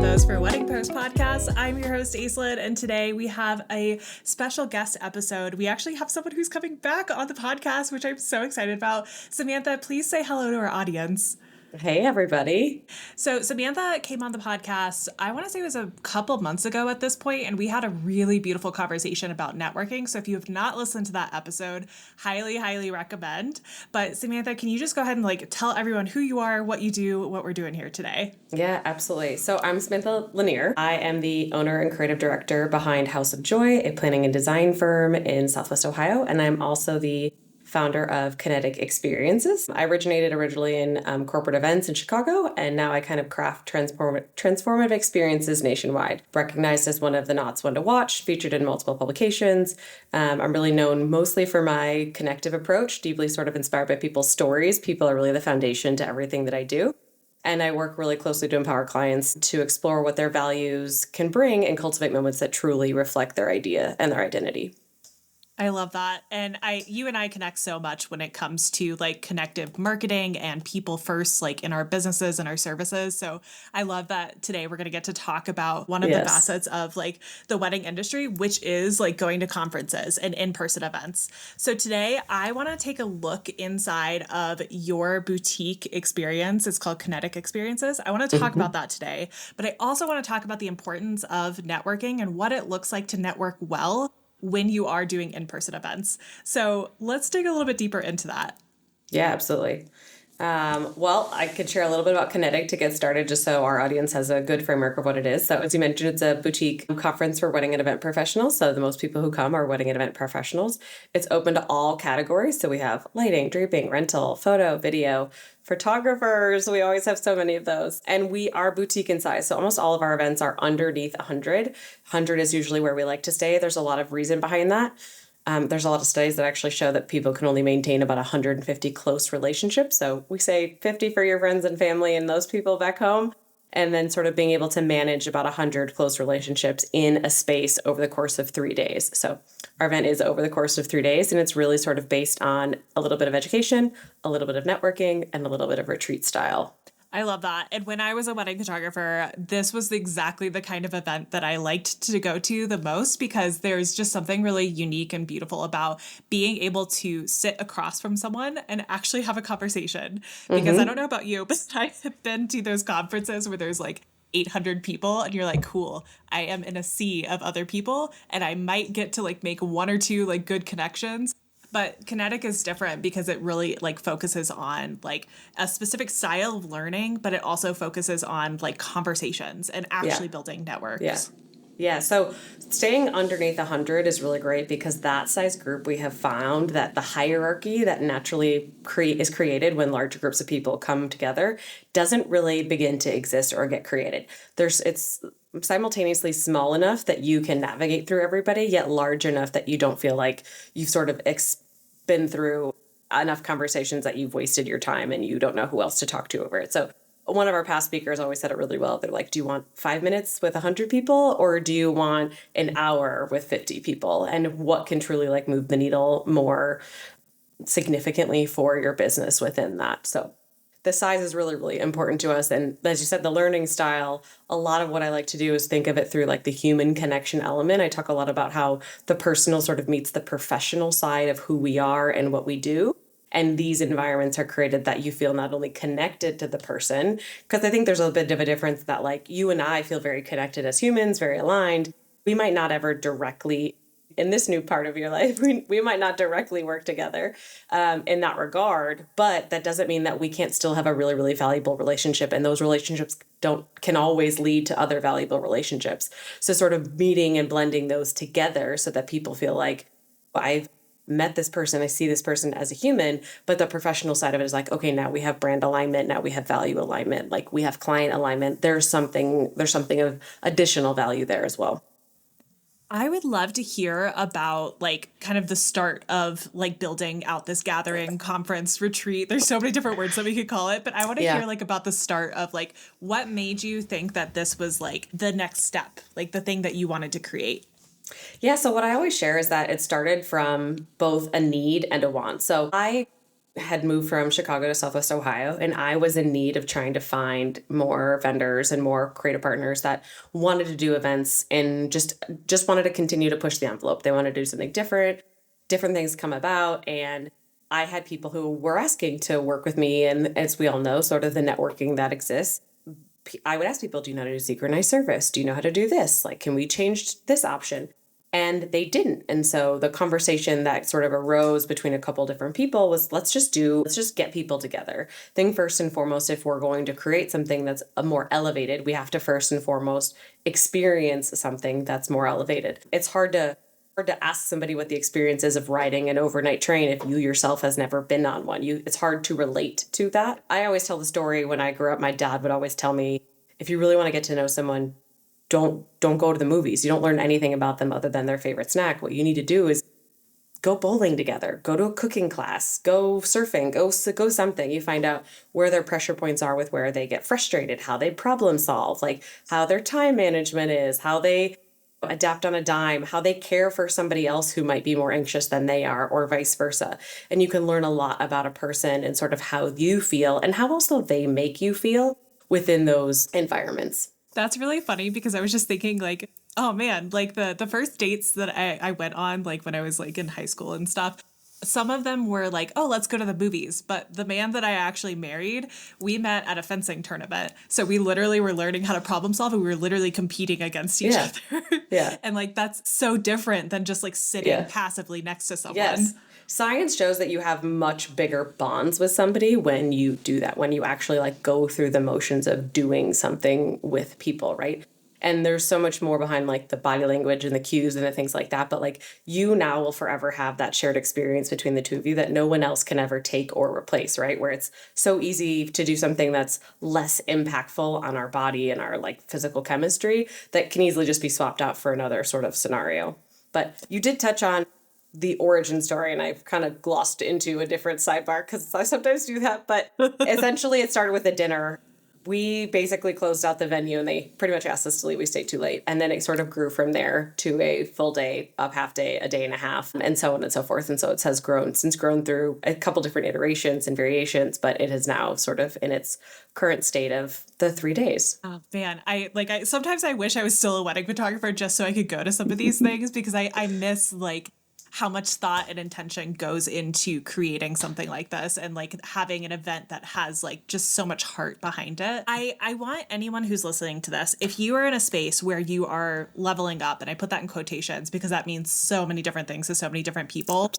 Photos for Wedding Post podcast. I'm your host, Aislinn, and today we have a special guest episode. We actually have someone who's coming back on the podcast, which I'm so excited about. Samantha, please say hello to our audience. Hey, everybody. So Samantha came on the podcast, I want to say it was a couple months ago at this point, and we had a really beautiful conversation about networking. So if you have not listened to that episode, highly recommend. But Samantha, can you just go ahead and tell everyone who you are, what you do, what we're doing here today? Yeah, absolutely. So I'm Samantha Leenheer. I am the owner and creative director behind House of Joy, a planning and design firm in Southwest Ohio. And I'm also the founder of Kinetic Experiences. I originated originally in corporate events in Chicago, and now I kind of craft transformative experiences nationwide. Recognized as one of the Knott's One to Watch, featured in multiple publications. I'm really known mostly for my connective approach, deeply sort of inspired by people's stories. People are really the foundation to everything that I do. And I work really closely to empower clients to explore what their values can bring and cultivate moments that truly reflect their idea and their identity. I love that. And you and I connect so much when it comes to connective marketing and people first, in our businesses and our services. So I love that today we're going to get to talk about one of the facets of the wedding industry, which is going to conferences and in-person events. So today I want to take a look inside of your boutique experience. It's called Kinetic Experiences. I want to talk about that today, but I also want to talk about the importance of networking and what it looks like to network well when you are doing in-person events. So let's dig a little bit deeper into that. Yeah, absolutely. Well, I could share a little bit about Kinetic to get started, just so our audience has a good framework of what it is. So as you mentioned, it's a boutique conference for wedding and event professionals. So the most people who come are wedding and event professionals. It's open to all categories. So we have lighting, draping, rental, photo, video, photographers. We always have so many of those. And we are boutique in size. So almost all of our events are underneath 100. 100 is usually where we like to stay. There's a lot of reason behind that. There's a lot of studies that actually show that people can only maintain about 150 close relationships. So we say 50 for your friends and family and those people back home, and then sort of being able to manage about 100 close relationships in a space over the course of 3 days. So our event is over the course of 3 days, and it's really sort of based on a little bit of education, a little bit of networking, and a little bit of retreat style. I love that. And when I was a wedding photographer, this was exactly the kind of event that I liked to go to the most, because there's just something really unique and beautiful about being able to sit across from someone and actually have a conversation. Because I don't know about you, but I have been to those conferences where there's 800 people and you're like, cool, I am in a sea of other people and I might get to make one or two good connections. But Kinetic is different because it really focuses on a specific style of learning, but it also focuses on conversations and actually building networks. Yeah. So staying underneath 100 is really great, because that size group, we have found that the hierarchy that naturally is created when larger groups of people come together doesn't really begin to exist or get created. It's simultaneously small enough that you can navigate through everybody, yet large enough that you don't feel like you've sort of been through enough conversations that you've wasted your time and you don't know who else to talk to over it. So one of our past speakers always said it really well. They're like, do you want 5 minutes with 100 people, or do you want an hour with 50 people? And what can truly move the needle more significantly for your business within that? So the size is really important to us. And as you said, the learning style, a lot of what I like to do is think of it through the human connection element. I talk a lot about how the personal sort of meets the professional side of who we are and what we do. And these environments are created that you feel not only connected to the person, because I think there's a bit of a difference that you and I feel very connected as humans, very aligned. We might not ever directly, in this new part of your life, we might not directly work together in that regard, but that doesn't mean that we can't still have a really valuable relationship. And those relationships can always lead to other valuable relationships. So sort of meeting and blending those together so that people feel like, I've met this person, I see this person as a human, but the professional side of it is okay, now we have brand alignment, now we have value alignment, we have client alignment. There's something of additional value there as well. I would love to hear about kind of the start of building out this gathering, conference, retreat. There's so many different words that we could call it, but I want to hear about the start of what made you think that this was the next step, the thing that you wanted to create. Yeah, so what I always share is that it started from both a need and a want. So I had moved from Chicago to Southwest Ohio, and I was in need of trying to find more vendors and more creative partners that wanted to do events and just wanted to continue to push the envelope. They wanted to do something different. Different things come about, and I had people who were asking to work with me, and as we all know, sort of the networking that exists. I would ask people, do you know how to do synchronized service? Do you know how to do this? Like, can we change this option? And they didn't. And so the conversation that sort of arose between a couple different people was, let's just get people together. Thing first and foremost, if we're going to create something that's a more elevated, we have to first and foremost experience something that's more elevated. It's hard to ask somebody what the experience is of riding an overnight train if you yourself has never been on one. It's hard to relate to that. I always tell the story when I grew up, my dad would always tell me, if you really want to get to know someone, don't go to the movies. You don't learn anything about them other than their favorite snack. What you need to do is go bowling together, go to a cooking class, go surfing, go something. You find out where their pressure points are with where they get frustrated, how they problem solve, like how their time management is, how they adapt on a dime, how they care for somebody else who might be more anxious than they are, or vice versa. And you can learn a lot about a person and sort of how you feel and how also they make you feel within those environments. That's really funny because I was just thinking like, oh man, like the first dates that I went on, like when I was like in high school and stuff, some of them were like, oh, let's go to the movies. But the man that I actually married, we met at a fencing tournament. So we literally were learning how to problem solve, and we were literally competing against each other. Yeah. And like, that's so different than just like sitting passively next to someone. Yes. Science shows that you have much bigger bonds with somebody when you do that, when you actually like go through the motions of doing something with people, right? And there's so much more behind like the body language and the cues and the things like that. But like you now will forever have that shared experience between the two of you that no one else can ever take or replace, right? Where it's so easy to do something that's less impactful on our body and our like physical chemistry that can easily just be swapped out for another sort of scenario. But you did touch on the origin story, and I've kind of glossed into a different sidebar because I sometimes do that. But essentially it started with a dinner. We basically closed out the venue and they pretty much asked us to leave. We stayed too late. And then it sort of grew from there to a full day, a half day, a day and a half, and so on and so forth. And so it has grown through a couple different iterations and variations, but it is now sort of in its current state of the 3 days. Oh man, I sometimes I wish I was still a wedding photographer just so I could go to some of these things because I miss like how much thought and intention goes into creating something like this and like having an event that has like just so much heart behind it. I want anyone who's listening to this, if you are in a space where you are leveling up, and I put that in quotations because that means so many different things to so many different people.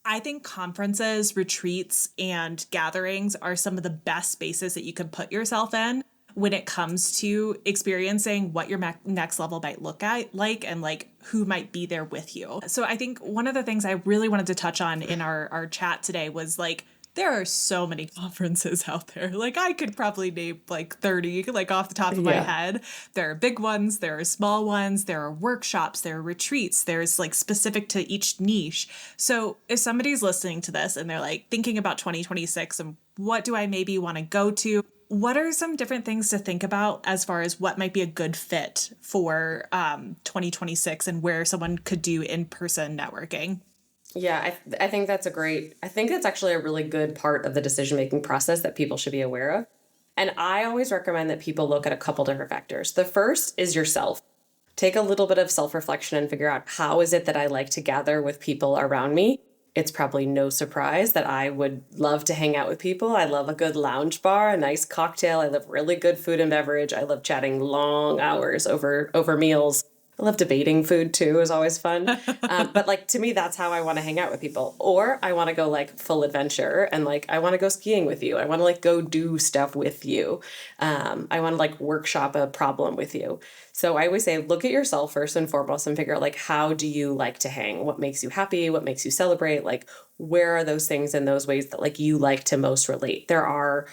I think conferences, retreats, and gatherings are some of the best spaces that you can put yourself in when it comes to experiencing what your next level might look at like and like who might be there with you. So I think one of the things I really wanted to touch on in our chat today was like, there are so many conferences out there. Like I could probably name like 30 like off the top of my head. There are big ones, there are small ones, there are workshops, there are retreats, there's like specific to each niche. So if somebody's listening to this and they're like thinking about 2026 and what do I maybe want to go to? What are some different things to think about as far as what might be a good fit for 2026 and where someone could do in-person networking? Yeah, I think that's I think that's actually a really good part of the decision-making process that people should be aware of. And I always recommend that people look at a couple different factors. The first is yourself. Take a little bit of self-reflection and figure out how is it that I like to gather with people around me. It's probably no surprise that I would love to hang out with people. I love a good lounge bar, a nice cocktail. I love really good food and beverage. I love chatting long hours over meals. I love debating food too, is always fun. But like to me, that's how I want to hang out with people. Or I want to go like full adventure and like I want to go skiing with you. I want to like go do stuff with you. I want to like workshop a problem with you. So I always say, look at yourself first and foremost and figure out like, how do you like to hang? What makes you happy? What makes you celebrate? Like, where are those things and those ways that like you like to most relate? There are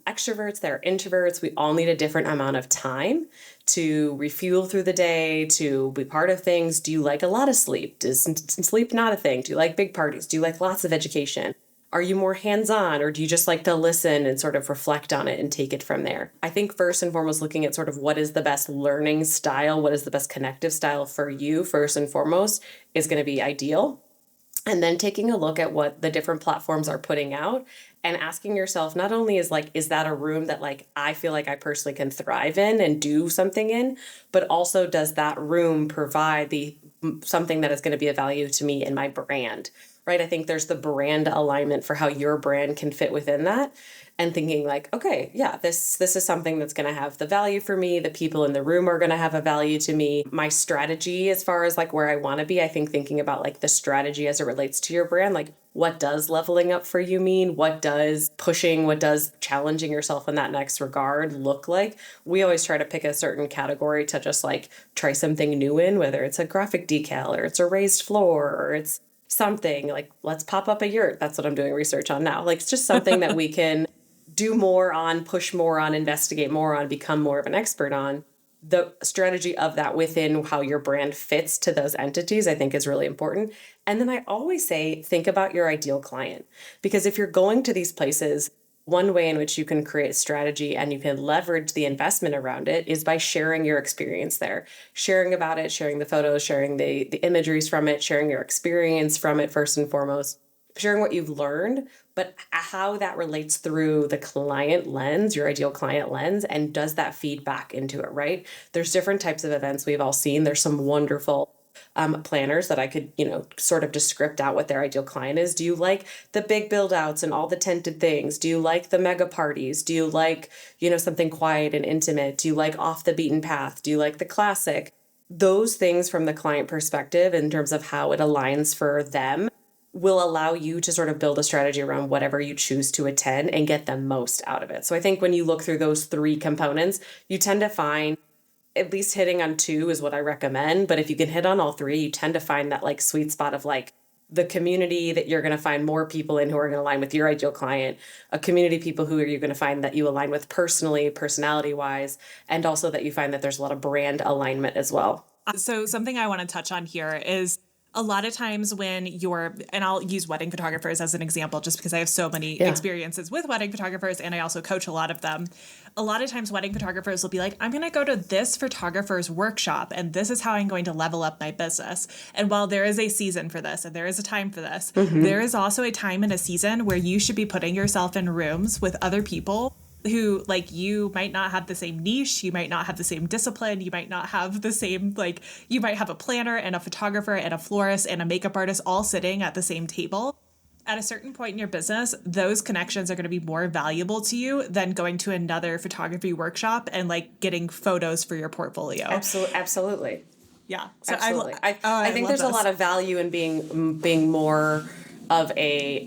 extroverts, there are introverts. We all need a different amount of time to refuel through the day, to be part of things. Do you like a lot of sleep? Is sleep not a thing? Do you like big parties? Do you like lots of education? Are you more hands-on, or do you just like to listen and sort of reflect on it and take it from there? I think first and foremost, looking at sort of what is the best learning style, what is the best connective style for you first and foremost is going to be ideal. and then taking a look at what the different platforms are putting out and asking yourself, not only is that a room that like I feel like I personally can thrive in and do something in, but also does that room provide the something that is going to be of value to me in my brand, right? I think there's the brand alignment for how your brand can fit within that, and thinking like, okay, yeah, this is something that's going to have the value for me. The people in the room are going to have a value to me. My strategy as far as like where I want to be, I think thinking about like the strategy as it relates to your brand, like what does leveling up for you mean? What does pushing, what does challenging yourself in that next regard look like? We always try to pick a certain category to just like try something new in, whether it's a graphic decal or it's a raised floor or it's something like, let's pop up a yurt. That's what I'm doing research on now. Like it's just something that we can do more on, push more on, investigate more on, become more of an expert on. The strategy of that within how your brand fits to those entities, I think is really important. And then I always say, think about your ideal client. Because if you're going to these places, one way in which you can create strategy and you can leverage the investment around it is by sharing your experience there, sharing about it, sharing the photos, sharing the imageries from it, sharing your experience from it first and foremost, sharing what you've learned, but how that relates through the client lens, your ideal client lens, and does that feed back into it, right? There's different types of events we've all seen. There's some wonderful planners that I could, sort of just script out what their ideal client is. Do you like the big build outs and all the tented things? Do you like the mega parties? Do you like, something quiet and intimate? Do you like off the beaten path? Do you like the classic? Those things from the client perspective in terms of how it aligns for them will allow you to sort of build a strategy around whatever you choose to attend and get the most out of it. So I think when you look through those three components, you tend to find at least hitting on two is what I recommend. But if you can hit on all three, you tend to find that like sweet spot of like the community that you're going to find more people in who are going to align with your ideal client, a community of people who are you going to find that you align with personally, personality wise, and also that you find that there's a lot of brand alignment as well. So something I want to touch on here is a lot of times when you're, and I'll use wedding photographers as an example just because I have so many experiences with wedding photographers and I also coach a lot of them. A lot of times wedding photographers will be like, I'm going to go to this photographer's workshop and this is how I'm going to level up my business. And while there is a season for this and there is a time for this, there is also a time and a season where you should be putting yourself in rooms with other people who like you might not have the same niche, you might not have the same discipline, you might not have the same like you might have a planner and a photographer and a florist and a makeup artist all sitting at the same table. At a certain point in your business, those connections are going to be more valuable to you than going to another photography workshop and like getting photos for your portfolio. Absolutely. Yeah. So Absolutely. I I think love there's a this. lot of value in being more of a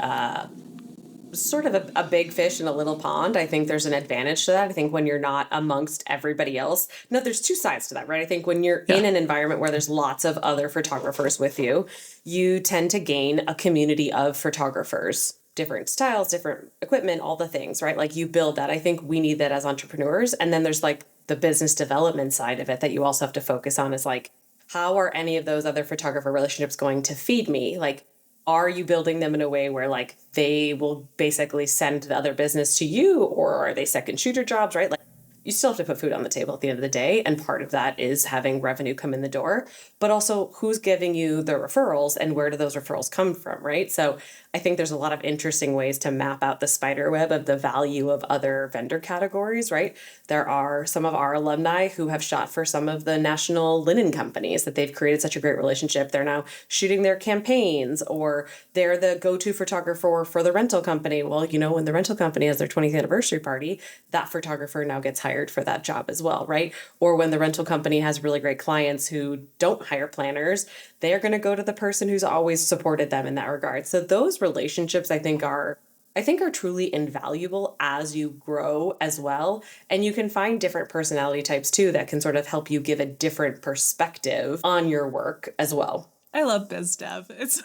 sort of a big fish in a little pond. I think there's an advantage to that. I think when you're not amongst everybody else. No, there's two sides to that, right? I think when you're in an environment where there's lots of other photographers with you, you tend to gain a community of photographers, different styles, different equipment, all the things, right? Like you build that. I think we need that as entrepreneurs. And then there's like the business development side of it that you also have to focus on is like, how are any of those other photographer relationships going to feed me? Like, are you building them in a way where like they will basically send the other business to you, or are they second shooter jobs, right? Like you still have to put food on the table at the end of the day. And part of that is having revenue come in the door, but also who's giving you the referrals and where do those referrals come from, right? So I think there's a lot of interesting ways to map out the spider web of the value of other vendor categories, right? There are some of our alumni who have shot for some of the national linen companies that they've created such a great relationship. They're now shooting their campaigns, or they're the go-to photographer for the rental company. Well, when the rental company has their 20th anniversary party, that photographer now gets hired for that job as well, right? Or when the rental company has really great clients who don't hire planners, they're going to go to the person who's always supported them in that regard. So those relationships I think are truly invaluable as you grow as well. And you can find different personality types too that can sort of help you give a different perspective on your work as well. I love biz dev. It's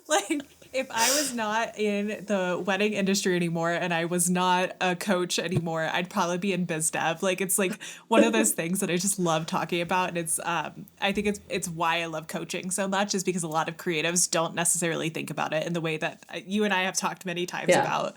like if I was not in the wedding industry anymore and I was not a coach anymore, I'd probably be in biz dev. Like it's like one of those things that I just love talking about, and it's I think it's why I love coaching so much, is because a lot of creatives don't necessarily think about it in the way that you and I have talked many times about.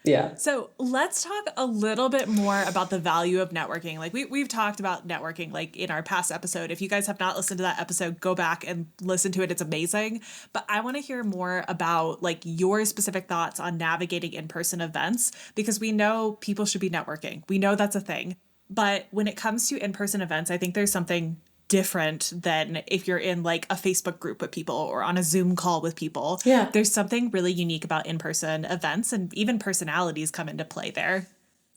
Yeah. So let's talk a little bit more about the value of networking. Like we've talked about networking like in our past episode. If you guys have not listened to that episode, go back and listen to it. It's amazing. But I want to hear more about like your specific thoughts on navigating in-person events because we know people should be networking. We know that's a thing. But when it comes to in-person events, I think there's something different than if you're in like a Facebook group with people or on a Zoom call with people. Yeah. There's something really unique about in-person events and even personalities come into play there.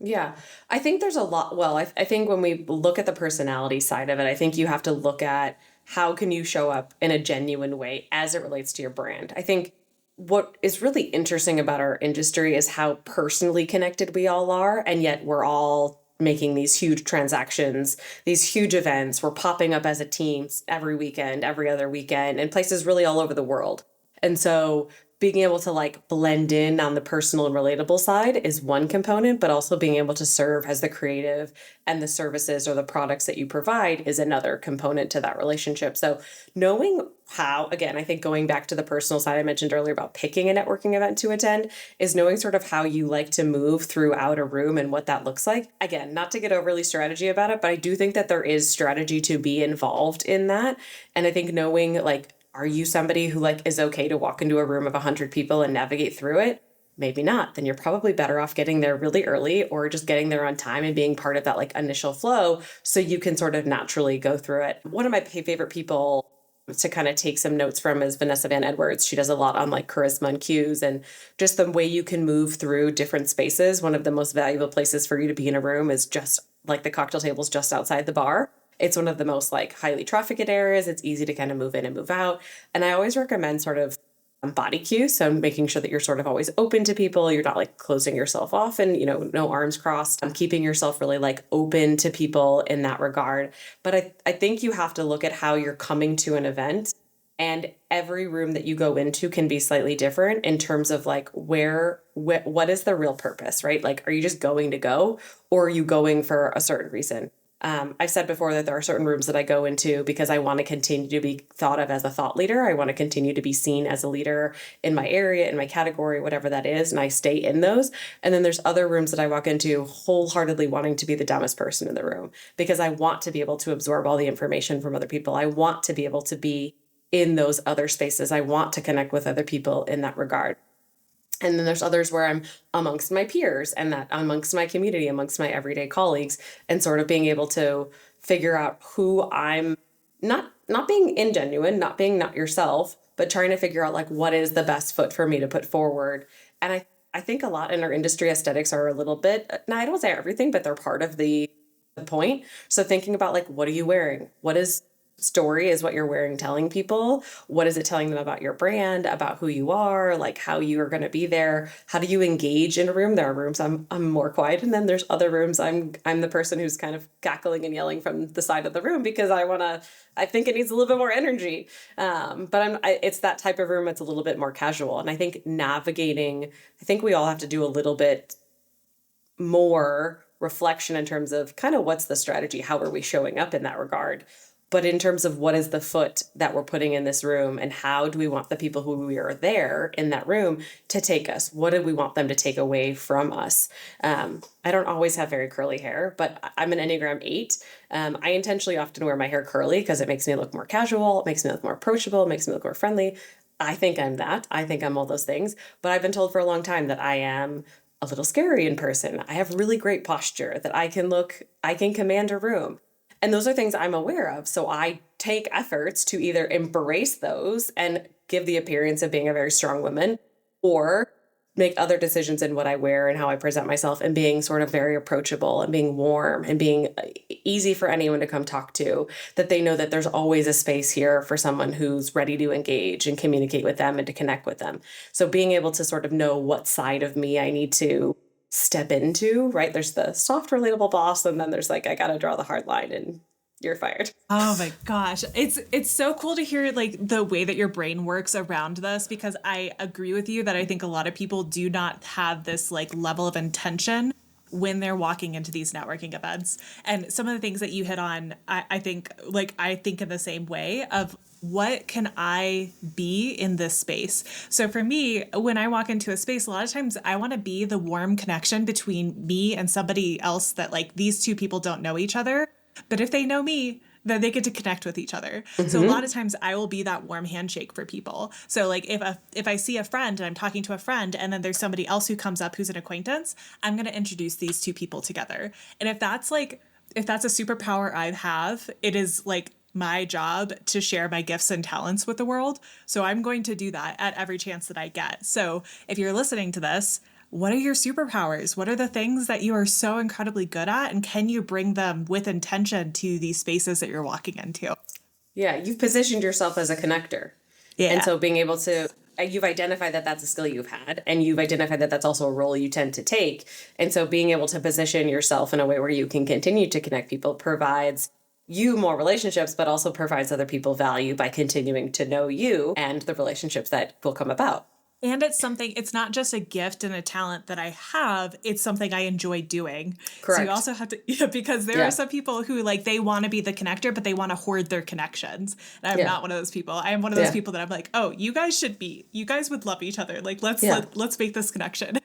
Yeah, I think there's a lot. Well, I think when we look at the personality side of it, I think you have to look at how can you show up in a genuine way as it relates to your brand. I think what is really interesting about our industry is how personally connected we all are, and yet we're all making these huge transactions, these huge events. We're popping up as a team every weekend, every other weekend, in places really all over the world. And so being able to like blend in on the personal and relatable side is one component, but also being able to serve as the creative and the services or the products that you provide is another component to that relationship. So knowing how, again, I think going back to the personal side I mentioned earlier about picking a networking event to attend is knowing sort of how you like to move throughout a room and what that looks like. Again, not to get overly strategy about it, but I do think that there is strategy to be involved in that. And I think knowing like, are you somebody who like is okay to walk into a room of 100 people and navigate through it? Maybe not. Then you're probably better off getting there really early or just getting there on time and being part of that like initial flow so you can sort of naturally go through it. One of my favorite people to kind of take some notes from is Vanessa Van Edwards. She does a lot on like charisma and cues and just the way you can move through different spaces. One of the most valuable places for you to be in a room is just like the cocktail tables just outside the bar. It's one of the most like highly trafficked areas. It's easy to kind of move in and move out. And I always recommend sort of body cues. So making sure that you're sort of always open to people. You're not like closing yourself off and, no arms crossed. Keeping yourself really like open to people in that regard. But I think you have to look at how you're coming to an event. And every room that you go into can be slightly different in terms of like what is the real purpose, right? Like, are you just going to go or are you going for a certain reason? I've said before that there are certain rooms that I go into because I want to continue to be thought of as a thought leader. I want to continue to be seen as a leader in my area, in my category, whatever that is, and I stay in those. And then there's other rooms that I walk into wholeheartedly wanting to be the dumbest person in the room because I want to be able to absorb all the information from other people. I want to be able to be in those other spaces. I want to connect with other people in that regard. And then there's others where I'm amongst my peers and that amongst my community, amongst my everyday colleagues, and sort of being able to figure out who I'm not being ingenuine, not being not yourself, but trying to figure out like what is the best foot for me to put forward. And I think a lot in our industry aesthetics are a little bit, now I don't say everything, but they're part of the point. So thinking about like what are you wearing? What is story is what you're wearing telling people? What is it telling them about your brand, about who you are, like how you are going to be there? How do you engage in a room? There are rooms I'm more quiet, and then there's other rooms I'm the person who's kind of cackling and yelling from the side of the room because I think it needs a little bit more energy. But it's that type of room that's a little bit more casual, and I think I think we all have to do a little bit more reflection in terms of kind of what's the strategy, how are we showing up in that regard, but in terms of what is the foot that we're putting in this room and how do we want the people who we are there in that room to take us? What do we want them to take away from us? I don't always have very curly hair, but I'm an Enneagram 8. I intentionally often wear my hair curly because it makes me look more casual, it makes me look more approachable, it makes me look more friendly. I think I'm that. I think I'm all those things. But I've been told for a long time that I am a little scary in person. I have really great posture, that I can command a room. And those are things I'm aware of. So I take efforts to either embrace those and give the appearance of being a very strong woman or make other decisions in what I wear and how I present myself and being sort of very approachable and being warm and being easy for anyone to come talk to, that they know that there's always a space here for someone who's ready to engage and communicate with them and to connect with them. So being able to sort of know what side of me I need to step into, right? There's the soft, relatable boss, and then there's like, I got to draw the hard line and you're fired. Oh my gosh. It's so cool to hear like the way that your brain works around this because I agree with you that I think a lot of people do not have this like level of intention when they're walking into these networking events. And some of the things that you hit on, I think in the same way of what can I be in this space? So for me, when I walk into a space, a lot of times I want to be the warm connection between me and somebody else that like these two people don't know each other. But if they know me, then they get to connect with each other. So a lot of times I will be that warm handshake for people. So like if I see a friend and I'm talking to a friend and then there's somebody else who comes up who's an acquaintance, I'm going to introduce these two people together. And if that's a superpower I have, it is like my job to share my gifts and talents with the world. So I'm going to do that at every chance that I get. So if you're listening to this, what are your superpowers? What are the things that you are so incredibly good at? And can you bring them with intention to these spaces that you're walking into? Yeah, you've positioned yourself as a connector. And Yeah. so being able to, you've identified that that's a skill you've had, and you've identified that that's also a role you tend to take. And so being able to position yourself in a way where you can continue to connect people provides you more relationships, but also provides other people value by continuing to know you and the relationships that will come about. And it's not just a gift and a talent that I have, it's something I enjoy doing. So you Correct. also have to, yeah, because there are Yeah. some people who like, they want to be the connector, but they want to hoard their connections. And I'm Yeah. not one of those people. I am one of those Yeah. people that I'm like, oh, you guys would love each other. Like, Yeah. let's make this connection.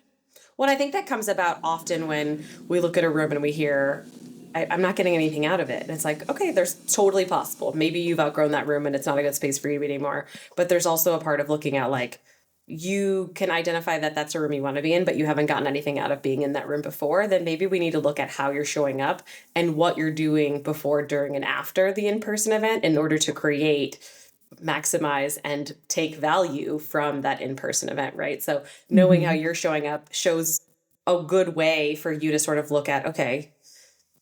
Well, I think that comes about often when we look at a room and we hear, I'm not getting anything out of it. And it's like, okay, there's totally possible. Maybe you've outgrown that room and it's not a good space for you anymore. But there's also a part of looking at like, you can identify that that's a room you want to be in, but you haven't gotten anything out of being in that room before. Then maybe we need to look at how you're showing up and what you're doing before, during, and after the in-person event in order to create, maximize, and take value from that in-person event, right? So knowing how Mm-hmm. you're showing up shows a good way for you to sort of look at, okay,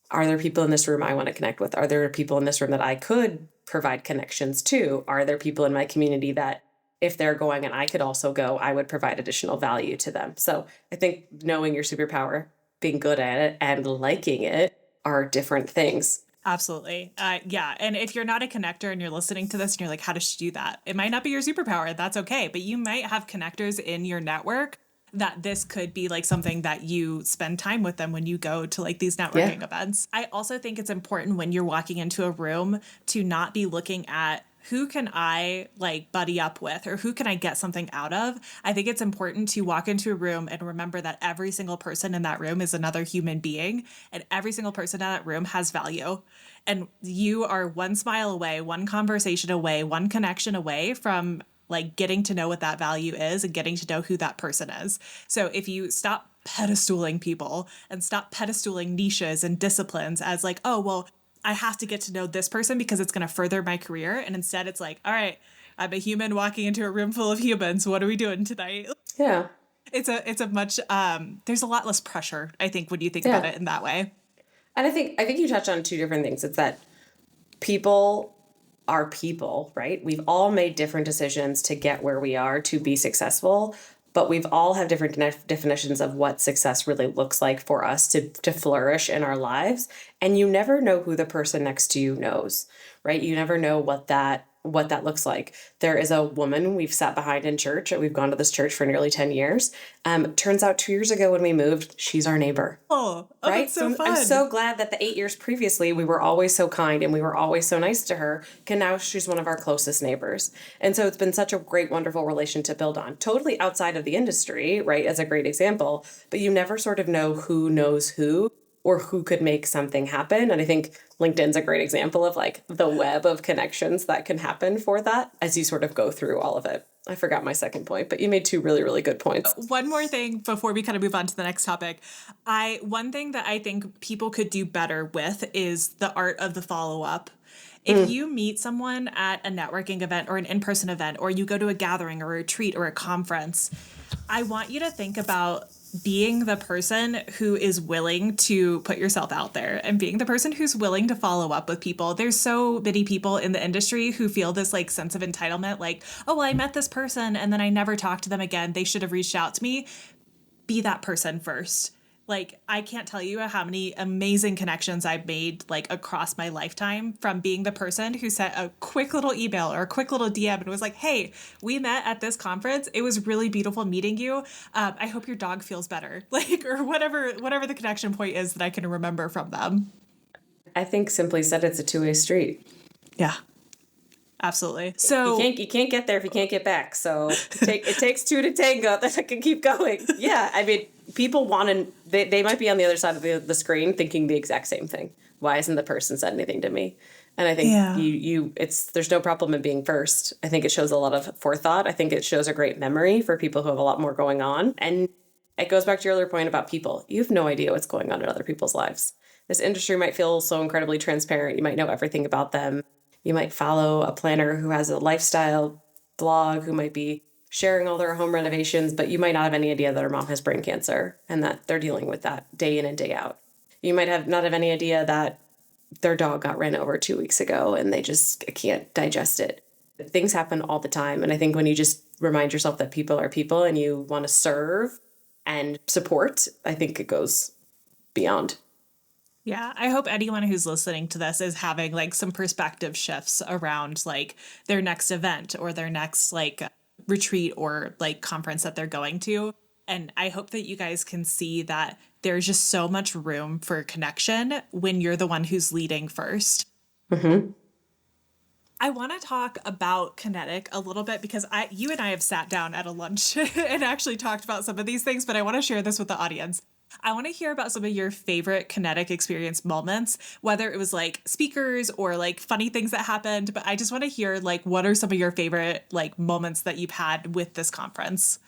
are there people in this room I want to connect with? Are there people in this room that I could provide connections to? Are there people in my community that if they're going and I could also go, I would provide additional value to them? So I think knowing your superpower, being good at it, and liking it are different things. Absolutely. Yeah. And if you're not a connector and you're listening to this and you're like, how does she do that? It might not be your superpower. That's okay. But you might have connectors in your network that this could be like something that you spend time with them when you go to like these Yeah. networking events. I also think it's important when you're walking into a room to not be looking at who can I like buddy up with or who can I get something out of? I think it's important to walk into a room and remember that every single person in that room is another human being and every single person in that room has value. And you are one smile away, one conversation away, one connection away from like getting to know what that value is and getting to know who that person is. So if you stop pedestaling people and stop pedestaling niches and disciplines as like, oh, well, I have to get to know this person because it's going to further my career. And instead it's like, all right, I'm a human walking into a room full of humans. What are we doing tonight? Yeah. It's a much, there's a lot less pressure, I think, when you think about Yeah. it in that way. And I think you touched on two different things. It's that people are people, right? We've all made different decisions to get where we are to be successful, but we've all have different definitions of what success really looks like for us to flourish in our lives. And you never know who the person next to you knows, right? You never know what that looks like. There is a woman we've sat behind in church. We've gone to this church for nearly 10 years. Turns out 2 years ago when we moved, she's our neighbor. Oh, Right? that's so So I'm fun. so glad that the 8 years previously, we were always so kind and we were always so nice to her. And now she's one of our closest neighbors. And so it's been such a great, wonderful relation to build on. Totally outside of the industry, right? As a great example. But you never sort of know who knows who or who could make something happen. And I think LinkedIn's a great example of like the web of connections that can happen for that as you sort of go through all of it. I forgot my second point, but you made two really, really good points. One more thing before we kind of move on to the next topic. One thing that I think people could do better with is the art of the follow up. If you meet someone at a networking event or an in-person event, or you go to a gathering or a retreat or a conference, I want you to think about being the person who is willing to put yourself out there and being the person who's willing to follow up with people. There's so many people in the industry who feel this like sense of entitlement, like, oh, well, I met this person and then I never talked to them again. They should have reached out to me. Be that person first. Like, I can't tell you how many amazing connections I've made like across my lifetime from being the person who sent a quick little email or a quick little DM and was like, hey, we met at this conference. It was really beautiful meeting you. I hope your dog feels better. Like, or whatever the connection point is that I can remember from them. I think simply said it's a two-way street. Yeah. Absolutely. You So can't get there if you can't get back. So it takes two to tango. That I can keep going. Yeah, I mean, people want to. They might be on the other side of the screen thinking the exact same thing. Why hasn't the person said anything to me? And I think yeah. there's no problem in being first. I think it shows a lot of forethought. I think it shows a great memory for people who have a lot more going on. And it goes back to your earlier point about people. You have no idea what's going on in other people's lives. This industry might feel so incredibly transparent. You might know everything about them. You might follow a planner who has a lifestyle blog who might be sharing all their home renovations, but you might not have any idea that her mom has brain cancer and that they're dealing with that day in and day out. You might have not have any idea that their dog got ran over 2 weeks ago and they just can't digest it. Things happen all the time. And I think when you just remind yourself that people are people and you want to serve and support, I think it goes beyond. Yeah, I hope anyone who's listening to this is having like some perspective shifts around like their next event or their next like retreat or like conference that they're going to. And I hope that you guys can see that there's just so much room for connection when you're the one who's leading first. Mm-hmm. I want to talk about Kinetic a little bit because you and I have sat down at a lunch and actually talked about some of these things, but I want to share this with the audience. I want to hear about some of your favorite Kinetic experience moments, whether it was like speakers or like funny things that happened, but I just want to hear like what are some of your favorite like moments that you've had with this conference?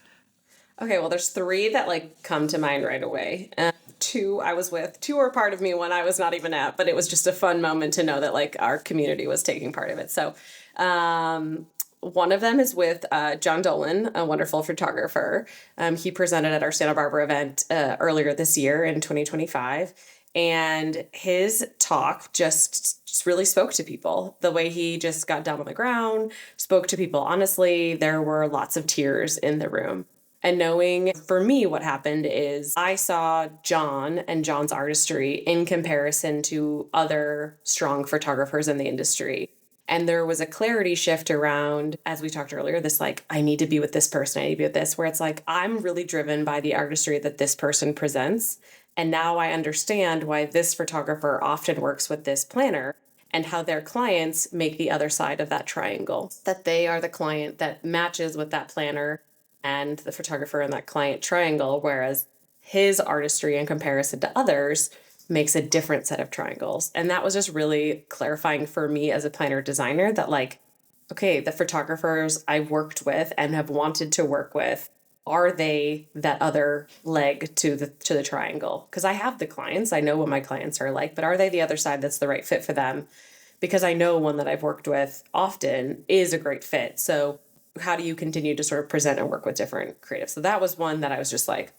Okay, well, there's three that like come to mind right away. Two I was with, two were part of me, one I was not even at, but it was just a fun moment to know that like our community was taking part of it. So, one of them is with John Dolan, a wonderful photographer. He presented at our Santa Barbara event earlier this year in 2025. And his talk just really spoke to people. The way he just got down on the ground, spoke to people honestly. There were lots of tears in the room. And knowing for me what happened is I saw John and John's artistry in comparison to other strong photographers in the industry. And there was a clarity shift around, as we talked earlier, this like, I need to be with this person, I need to be with this, where it's like, I'm really driven by the artistry that this person presents. And now I understand why this photographer often works with this planner and how their clients make the other side of that triangle, that they are the client that matches with that planner and the photographer in that client triangle, whereas his artistry in comparison to others makes a different set of triangles. And that was just really clarifying for me as a planner designer that like, okay, the photographers I've worked with and have wanted to work with, are they that other leg to the triangle? Because I have the clients, I know what my clients are like, but are they the other side that's the right fit for them? Because I know one that I've worked with often is a great fit. So how do you continue to sort of present and work with different creatives? So that was one that I was just like,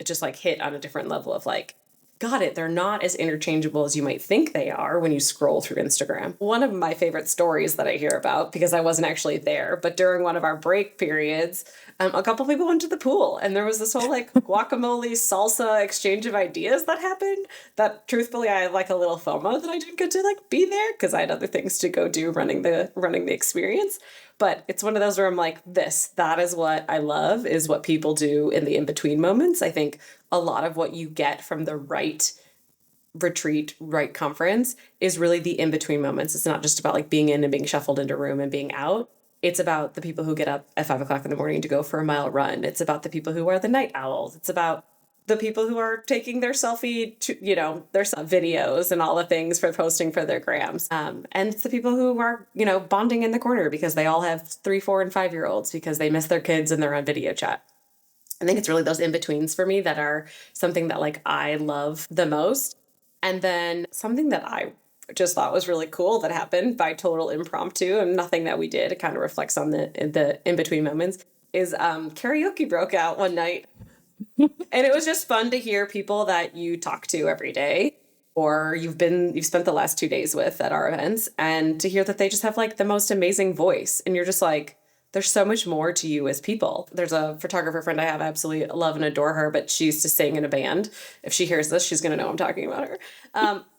it just like hit on a different level of like, got it. They're not as interchangeable as you might think they are when you scroll through Instagram. One of my favorite stories that I hear about, because I wasn't actually there, but during one of our break periods, a couple people went to the pool and there was this whole like guacamole salsa exchange of ideas that happened that truthfully I had like a little FOMO that I didn't get to like be there because I had other things to go do running the experience. But it's one of those where I'm like, that is what I love, is what people do in the in-between moments. I think a lot of what you get from the right retreat, right conference is really the in-between moments. It's not just about like being in and being shuffled into a room and being out. It's about the people who get up at 5 o'clock in the morning to go for a mile run. It's about the people who are the night owls. It's about the people who are taking their selfie, their videos and all the things for posting for their grams. And it's the people who are, bonding in the corner because they all have 3, 4, and 5-year-olds because they miss their kids and they're on video chat. I think it's really those in-betweens for me that are something that like I love the most. And then something that I just thought was really cool that happened by total impromptu and nothing that we did. It kind of reflects on the in-between moments is karaoke broke out one night. And it was just fun to hear people that you talk to every day or you've spent the last 2 days with at our events and to hear that they just have like the most amazing voice. And you're just like, there's so much more to you as people. There's a photographer friend I have, I absolutely love and adore her, but she used to sing in a band. If she hears this, she's going to know I'm talking about her.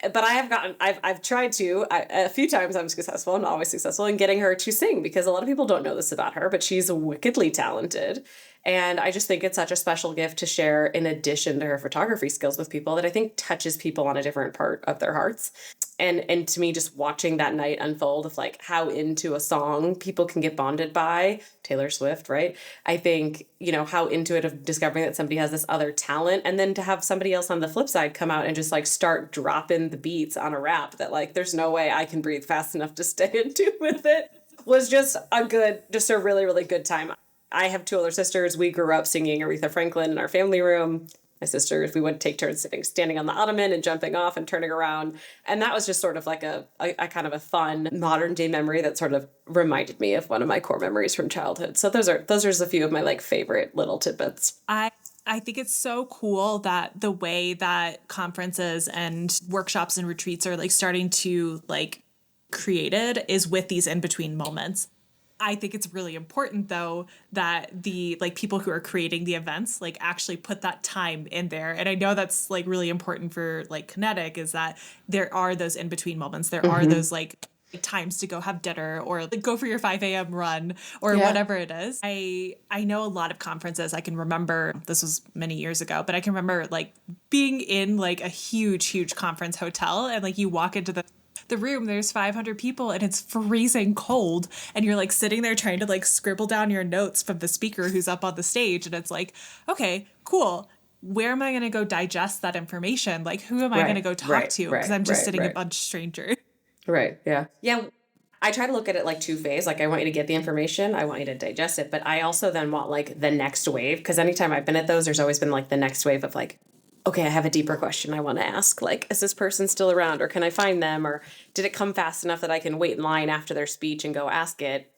But I've tried to, a few times I'm successful and always successful in getting her to sing because a lot of people don't know this about her, but she's wickedly talented. And I just think it's such a special gift to share in addition to her photography skills with people that I think touches people on a different part of their hearts. And to me, just watching that night unfold of like how into a song people can get bonded by Taylor Swift, right? I think, how into it of discovering that somebody has this other talent, and then to have somebody else on the flip side come out and just like start dropping the beats on a rap that like there's no way I can breathe fast enough to stay into with it, was just a really, really good time. I have two older sisters. We grew up singing Aretha Franklin in our family room. My sisters, we would take turns standing on the ottoman and jumping off and turning around. And that was just sort of like a kind of a fun modern day memory that sort of reminded me of one of my core memories from childhood. So those are just a few of my like favorite little tidbits. I think it's so cool that the way that conferences and workshops and retreats are like starting to like created is with these in between moments. I think it's really important though that the like people who are creating the events like actually put that time in there. And I know that's like really important for like Kinetic, is that there are those in between moments. There are those like times to go have dinner or like go for your 5 a.m. run or whatever it is. I know a lot of conferences. I can remember, this was many years ago, but I can remember like being in like a huge conference hotel, and like you walk into the room, there's 500 people and it's freezing cold, and you're like sitting there trying to like scribble down your notes from the speaker who's up on the stage, and it's like, okay, cool, where am I going to go digest that information? Like, who am I going to go talk to, because I'm just sitting a bunch of strangers. Right. Yeah. I try to look at it like two phase. Like, I want you to get the information, I want you to digest it, but I also then want like the next wave, because anytime I've been at those, there's always been like the next wave of like, okay, I have a deeper question I want to ask. Like, is this person still around, or can I find them, or did it come fast enough that I can wait in line after their speech and go ask it?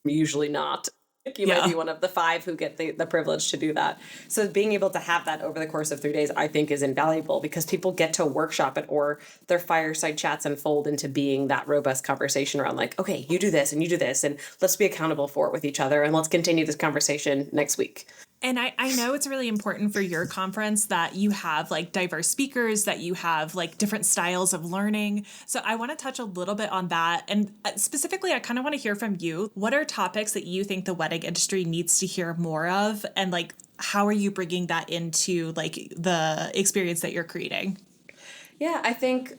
Usually not. You might be one of the 5 who get the privilege to do that. So being able to have that over the course of 3 days, I think, is invaluable, because people get to workshop it, or their fireside chats unfold into being that robust conversation around like, okay, you do this and you do this, and let's be accountable for it with each other, and let's continue this conversation next week. And I know it's really important for your conference that you have like diverse speakers, that you have like different styles of learning. So I want to touch a little bit on that. And specifically, I kind of want to hear from you. What are topics that you think the wedding industry needs to hear more of? And like, how are you bringing that into like the experience that you're creating? Yeah, I think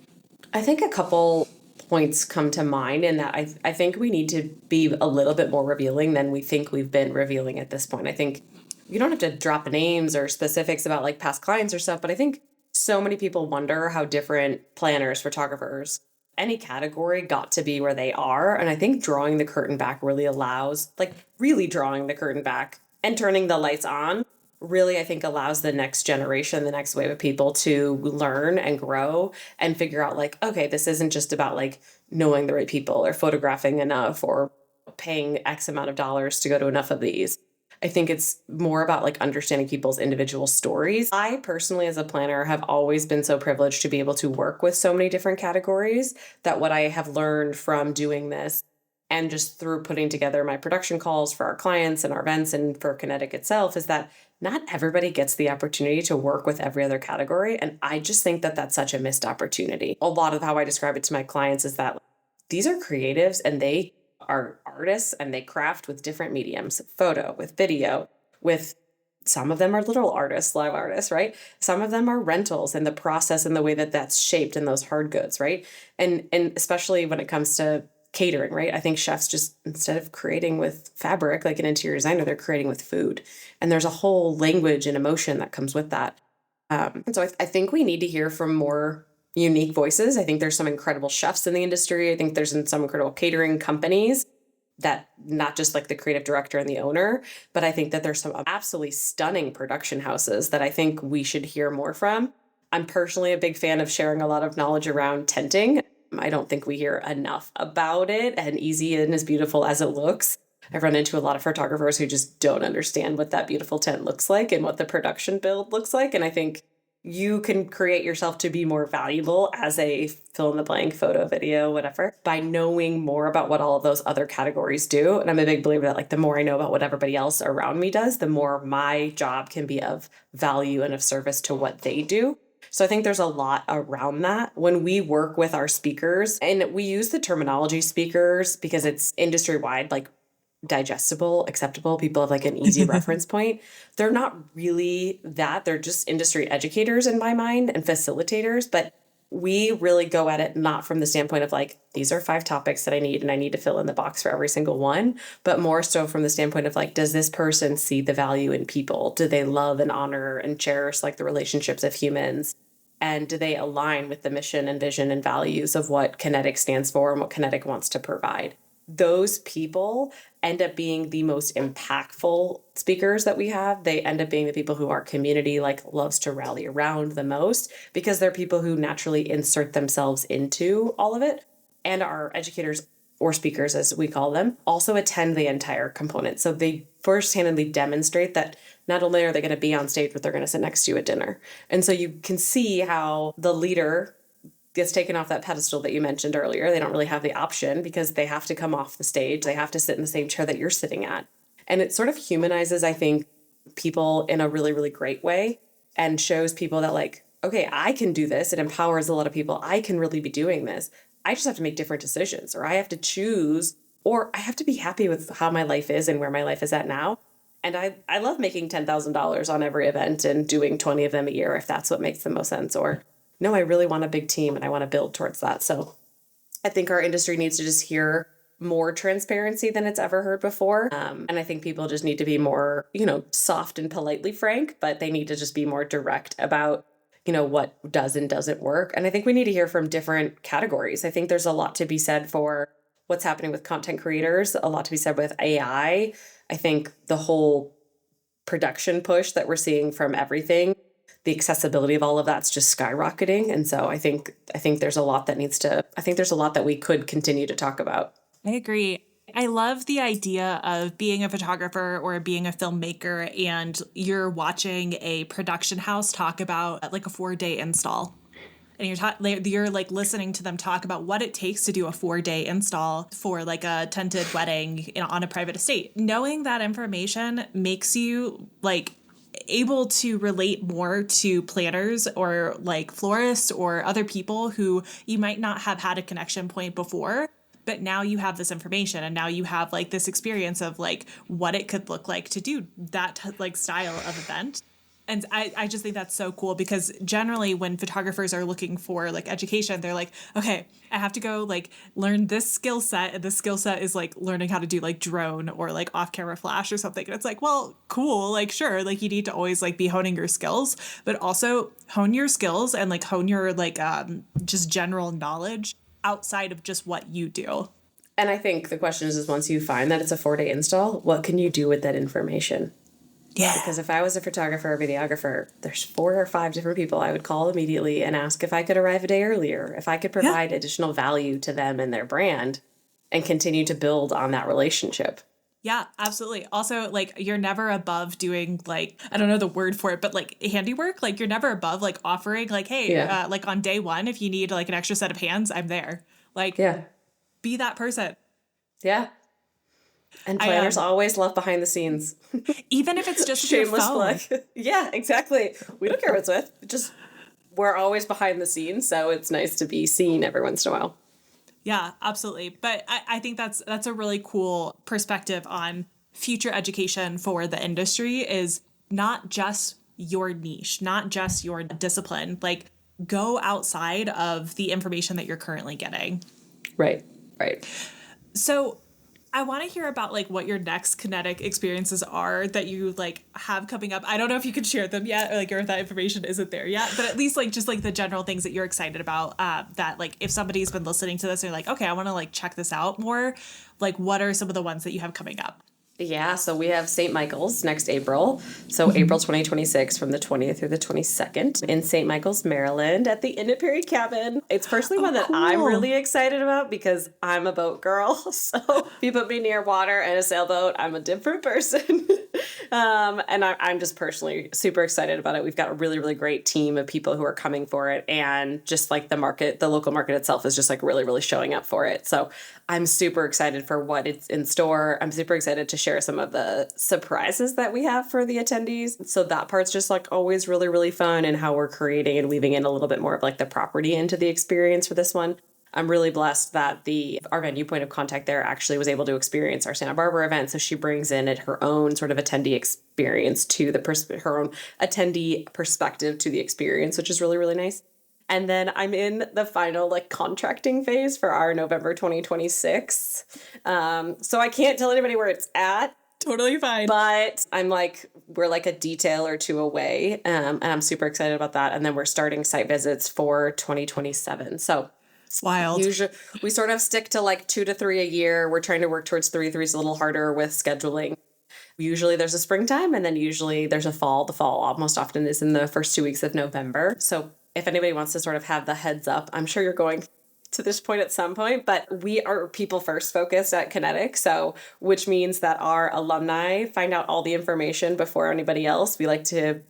a couple points come to mind, in that I think we need to be a little bit more revealing than we think we've been revealing at this point. I think you don't have to drop names or specifics about like past clients or stuff, but I think so many people wonder how different planners, photographers, any category got to be where they are. And I think drawing the curtain back really allows, like really drawing the curtain back and turning the lights on, really, I think, allows the next generation, the next wave of people to learn and grow and figure out like, okay, this isn't just about like knowing the right people or photographing enough or paying X amount of dollars to go to enough of these. I think it's more about like understanding people's individual stories. I personally, as a planner, have always been so privileged to be able to work with so many different categories, that what I have learned from doing this and just through putting together my production calls for our clients and our events and for Kinetic itself is that not everybody gets the opportunity to work with every other category. And I just think that that's such a missed opportunity. A lot of how I describe it to my clients is that these are creatives and they are artists, and they craft with different mediums, photo, with video, with some of them are literal artists, live artists, right? Some of them are rentals, and the process and the way that that's shaped in those hard goods, right? And especially when it comes to catering, right? I think chefs just, instead of creating with fabric like an interior designer, they're creating with food. And there's a whole language and emotion that comes with that. And so I think we need to hear from more unique voices. I think there's some incredible chefs in the industry. I think there's some incredible catering companies, that not just like the creative director and the owner, but I think that there's some absolutely stunning production houses that I think we should hear more from. I'm personally a big fan of sharing a lot of knowledge around tenting. I don't think we hear enough about it, and easy and as beautiful as it looks. I've run into a lot of photographers who just don't understand what that beautiful tent looks like and what the production build looks like. And I think you can create yourself to be more valuable as a fill in the blank photo, video, whatever, by knowing more about what all of those other categories do. And I'm a big believer that like the more I know about what everybody else around me does, the more my job can be of value and of service to what they do. So I think there's a lot around that when we work with our speakers, and we use the terminology speakers because it's industry wide, like digestible, acceptable. People have like an easy reference point. They're not really that. They're just industry educators in my mind and facilitators. But we really go at it not from the standpoint of like, these are 5 topics that I need and I need to fill in the box for every single one, but more so from the standpoint of like, does this person see the value in people? Do they love and honor and cherish like the relationships of humans? And do they align with the mission and vision and values of what Kinetic stands for and what Kinetic wants to provide? Those people end up being the most impactful speakers that we have. They end up being the people who our community like loves to rally around the most because they're people who naturally insert themselves into all of it. And our educators or speakers, as we call them, also attend the entire component. So they first-handedly demonstrate that not only are they going to be on stage, but they're going to sit next to you at dinner. And so you can see how the leader gets taken off that pedestal that you mentioned earlier. They don't really have the option because they have to come off the stage. They have to sit in the same chair that you're sitting at. And it sort of humanizes, I think, people in a really, really great way and shows people that like, okay, I can do this. It empowers a lot of people. I can really be doing this. I just have to make different decisions, or I have to choose, or I have to be happy with how my life is and where my life is at now. And I love making $10,000 on every event and doing 20 of them a year if that's what makes the most sense. Or no, I really want a big team and I want to build towards that. So I think our industry needs to just hear more transparency than it's ever heard before. And I think people just need to be more, soft and politely frank, but they need to just be more direct about, what does and doesn't work. And I think we need to hear from different categories. I think there's a lot to be said for what's happening with content creators, a lot to be said with AI. I think the whole production push that we're seeing from everything, the accessibility of all of that's just skyrocketing. And so I think there's a lot that we could continue to talk about. I agree. I love the idea of being a photographer or being a filmmaker and you're watching a production house talk about like a 4-day install. And you're like listening to them talk about what it takes to do a 4-day install for like a tented wedding on a private estate. Knowing that information makes you like able to relate more to planners or like florists or other people who you might not have had a connection point before. But now you have this information and now you have like this experience of like what it could look like to do that like style of event. And I just think that's so cool because generally when photographers are looking for like education, they're like, okay, I have to go like learn this skill set. And this skill set is like learning how to do like drone or like off camera flash or something. And it's like, well, cool. Like, sure. Like you need to always like be honing your skills, but also hone your skills and like hone your like just general knowledge outside of just what you do. And I think the question is once you find that it's a 4-day install, what can you do with that information? Yeah. Because if I was a photographer or videographer, there's 4 or 5 different people I would call immediately and ask if I could arrive a day earlier, if I could provide additional value to them and their brand and continue to build on that relationship. Yeah, absolutely. Also, like, you're never above doing, like, I don't know the word for it, but, like, handiwork. Like, you're never above, like, offering, like, hey, like, on day 1, if you need, like, an extra set of hands, I'm there. Like, be that person. Yeah. And planners always love behind the scenes. Even if it's just your phone. Plug. Yeah, exactly. We don't care what it's with. Just, we're always behind the scenes, so it's nice to be seen every once in a while. Yeah, absolutely. But I think that's a really cool perspective on future education for the industry is not just your niche, not just your discipline. Like go outside of the information that you're currently getting. Right. So I want to hear about like what your next kinetic experiences are that you like have coming up. I don't know if you can share them yet, or if that information isn't there yet, but at least like just like the general things that you're excited about. That like if somebody's been listening to this and you're like, okay, I want to like check this out more. Like, what are some of the ones that you have coming up? Yeah, so we have St. Michael's next April. So April 2026 from the 20th through the 22nd in St. Michael's, Maryland at the Inniperry Cabin. It's personally one that I'm really excited about because I'm a boat girl. So if you put me near water and a sailboat, I'm a different person. And I'm just personally super excited about it. We've got a really, really great team of people who are coming for it. And just like the local market itself is just like really, really showing up for it. So I'm super excited for what it's in store. I'm super excited to share some of the surprises that we have for the attendees. So that part's just like always really, really fun and how we're creating and weaving in a little bit more of like the property into the experience for this one. I'm really blessed that our venue point of contact there actually was able to experience our Santa Barbara event. So she brings in her own sort of attendee experience to her own attendee perspective to the experience, which is really, really nice. And then I'm in the final like contracting phase for our November 2026. So I can't tell anybody where it's at. Totally fine. But I'm like, we're like a detail or two away. And I'm super excited about that. And then we're starting site visits for 2027. So It's wild. usually we sort of stick to like 2 to 3 a year. We're trying to work towards 3. 3 is a little harder with scheduling. Usually there's a springtime and then usually there's a fall. The fall most often is in the first 2 weeks of November. So if anybody wants to sort of have the heads up, I'm sure you're going to this point at some point, but we are people first focused at Kinetic. So, which means that our alumni find out all the information before anybody else. We like to,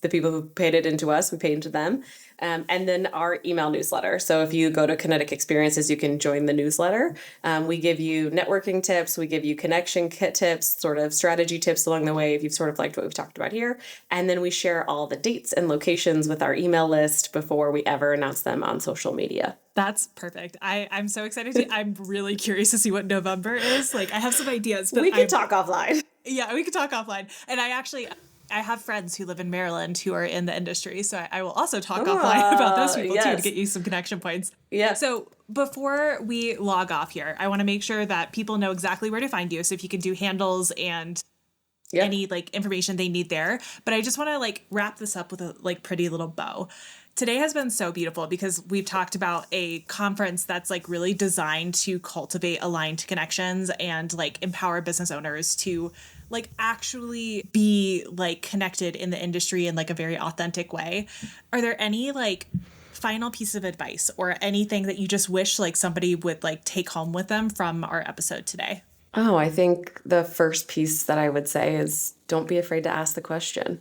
the people who paid it into us, we pay into them. And then our email newsletter. So if you go to Kinetic Experiences, you can join the newsletter. We give you networking tips. We give you connection kit tips, sort of strategy tips along the way if you've sort of liked what we've talked about here. And then we share all the dates and locations with our email list before we ever announce them on social media. That's perfect. I'm so excited. I'm really curious to see what November is. Like, I have some ideas. But we can talk offline. Yeah, we can talk offline. And I have friends who live in Maryland who are in the industry, so I will also talk offline about those people too to get you some connection points. Yeah. So before we log off here, I want to make sure that people know exactly where to find you. So if you can do handles and any like information they need there. But I just want to like wrap this up with a like pretty little bow. Today has been so beautiful because we've talked about a conference that's like really designed to cultivate aligned connections and like empower business owners to like actually be like connected in the industry in like a very authentic way. Are there any like final piece of advice or anything that you just wish like somebody would like take home with them from our episode today? Oh, I think the first piece that I would say is don't be afraid to ask the question.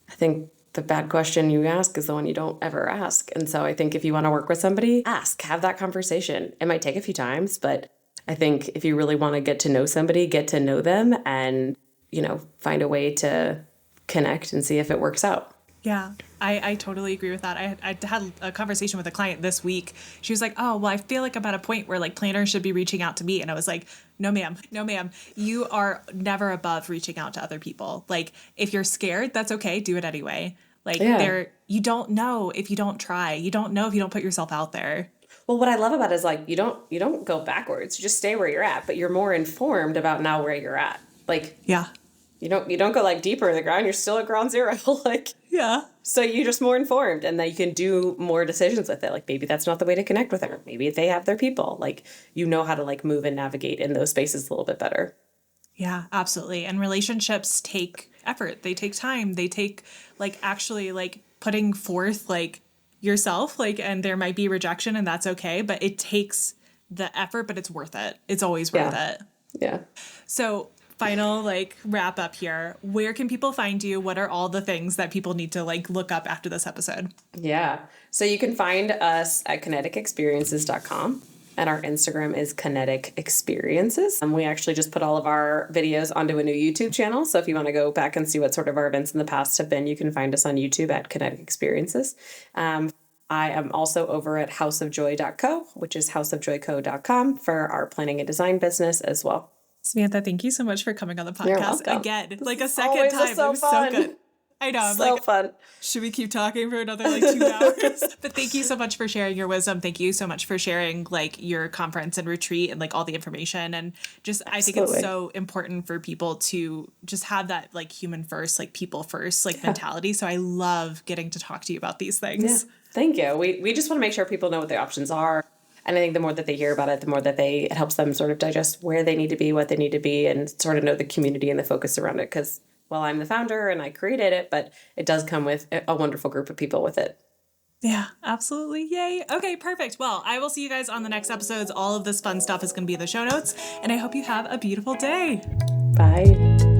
I think the bad question you ask is the one you don't ever ask. And so I think if you want to work with somebody, ask, have that conversation. It might take a few times, but I think if you really want to get to know somebody, get to know them and, you know, find a way to connect and see if it works out. Yeah, I totally agree with that. I had a conversation with a client this week. She was like, oh, well, I feel like I'm at a point where like planners should be reaching out to me. And I was like, no, ma'am. No, ma'am. You are never above reaching out to other people. Like if you're scared, that's okay. Do it anyway. Like you don't know if you don't try. You don't know if you don't put yourself out there. Well, what I love about it is like you don't go backwards. You just stay where you're at, but you're more informed about now where you're at. Like you don't go like deeper in the ground. You're still at ground zero. Like so you're just more informed, and that you can do more decisions with it. Like maybe that's not the way to connect with her. Maybe they have their people. Like you know how to like move and navigate in those spaces a little bit better. Yeah, absolutely. And relationships take effort. They take time. They take like actually like putting forth like yourself, like, and there might be rejection and that's okay, but it takes the effort, but it's worth it. It's always worth it. Yeah. So final like wrap up here. Where can people find you? What are all the things that people need to like look up after this episode? Yeah. So you can find us at kineticexperiences.com. And our Instagram is Kinetic Experiences. And we actually just put all of our videos onto a new YouTube channel. So if you want to go back and see what sort of our events in the past have been, you can find us on YouTube at Kinetic Experiences. I am also over at houseofjoy.co, which is houseofjoyco.com for our planning and design business as well. Samantha, thank you so much for coming on the You're podcast welcome. again. Like a second time. So It was so good. I know. I'm so like, fun. Should we keep talking for another like 2 hours? But thank you so much for sharing your wisdom. Thank you so much for sharing like your conference and retreat and like all the information. And just, I think it's so important for people to just have that like human first, like people first, like mentality. So I love getting to talk to you about these things. Yeah. Thank you. We just want to make sure people know what their options are. And I think the more that they hear about it, the more that it helps them sort of digest where they need to be, what they need to be, and sort of know the community and the focus around it. Because well, I'm the founder and I created it, but it does come with a wonderful group of people with it. Yeah, absolutely. Yay. Okay, perfect. Well, I will see you guys on the next episodes. All of this fun stuff is going to be in the show notes. And I hope you have a beautiful day. Bye.